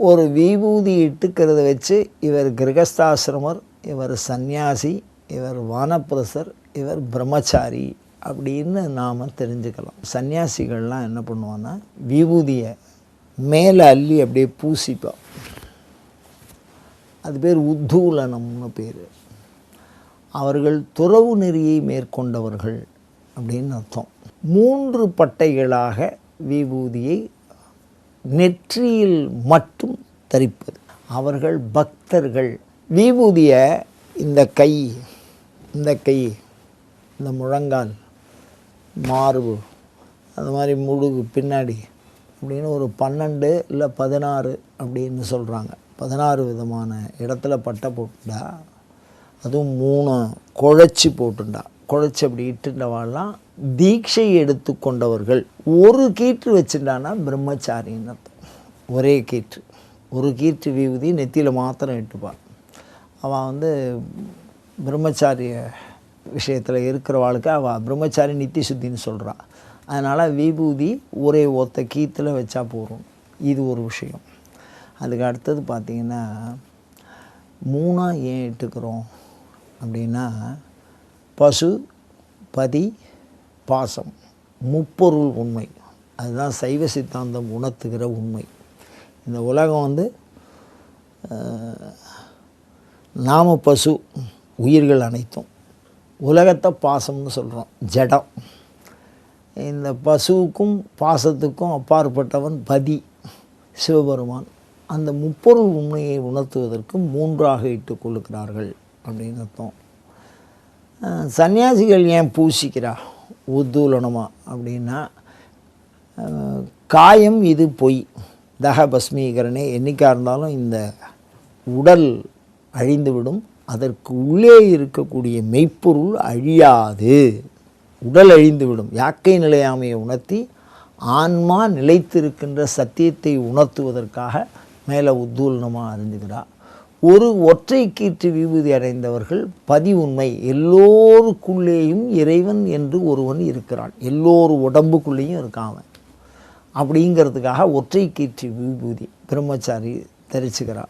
ஒரு விபூதி இட்டுக்கிறத வச்சு இவர் கிரகஸ்தாசிரமர், இவர் சந்நியாசி, இவர் வானப்பிரசர், இவர் பிரம்மச்சாரி அப்படின்னு நாம் தெரிஞ்சுக்கலாம். சன்னியாசிகள்லாம் என்ன பண்ணுவான்னா விபூதியை மேலே அள்ளி அப்படியே பூசிப்பா. அது பேர் உத்தூலனம்னு பேர். அவர்கள் துறவு நெறியை மேற்கொண்டவர்கள் அப்படின்னு அர்த்தம். 3 பட்டைகளாக விபூதியை நெற்றியில் மட்டும் தரிப்பது. அவர்கள் பக்தர்கள். விபூதியை இந்த கை, இந்த முழங்கால், மார்பு, அது மாதிரி முதுகு பின்னாடி அப்படின்னு ஒரு 12 இல்லை 16 அப்படின்னு சொல்கிறாங்க. 16 விதமான இடத்துல பட்டை போட்டுண்டா, அதுவும் 3 குழைச்சி போட்டுண்டா, குழைச்சி அப்படி இட்டுண்டவாள்லாம் தீட்சை எடுத்து கொண்டவர்கள். ஒரு கீற்று வச்சுட்டான்னா பிரம்மச்சாரின்னு அர்த்தம். ஒரே கீற்று, ஒரு கீற்று விபூதி நெத்தியில் மாத்திரம் இட்டுப்பாள். அவன் பிரம்மச்சாரிய விஷயத்தில் இருக்கிறவாளுக்கு அவள் பிரம்மச்சாரி நித்திய சுத்தின்னு சொல்கிறாள். அதனால் விபூதி ஒரே ஒத்த கீத்தில் வச்சா போகிறோம். இது ஒரு விஷயம். அதுக்கு அடுத்தது பார்த்திங்கன்னா 3 ஏன் இட்டுக்கிறோம் அப்படின்னா, பசு, பதி, பாசம், முப்பொருள் உண்மை. அதுதான் சைவ சித்தாந்தம் உணர்த்துகிற உண்மை. இந்த உலகம் நாம பசு, உயிர்கள் அனைத்தும். உலகத்தை பாசம்னு சொல்கிறோம், ஜடம். இந்த பசுவுக்கும் பாசத்துக்கும் அப்பாற்பட்டவன் பதி, சிவபெருமான். அந்த முப்பொருள் உண்மையை உணர்த்துவதற்கு 3ஆக இட்டு கொள்ளுகிறார்கள் அப்படின்னு அர்த்தம். சன்னியாசிகள் ஏன் பூசிக்கிறா உத்தூலனமாக அப்படின்னா, காயம் இது பொய், தகபஸ்மீகரணே. என்றைக்காக இருந்தாலும் இந்த உடல் அழிந்துவிடும், அதற்கு உள்ளே இருக்கக்கூடிய மெய்ப்பொருள் அழியாது. உடல் அழிந்துவிடும். யாக்கை நிலையாமையை உணர்த்தி ஆன்மா நிலைத்திருக்கின்ற சத்தியத்தை உணர்த்துவதற்காக மேலே உத்தூலனமாக அறிஞ்சுக்கிறார். ஒரு ஒற்றை கீற்று விபூதி அடைந்தவர்கள் பதி உண்மை. எல்லோருக்குள்ளேயும் இறைவன் என்று ஒருவன் இருக்கிறான், எல்லோரு உடம்புக்குள்ளேயும் இருக்கான் அப்படிங்கிறதுக்காக ஒற்றை கீற்று விபூதி பிரம்மச்சாரி தரிச்சுக்கிறார்.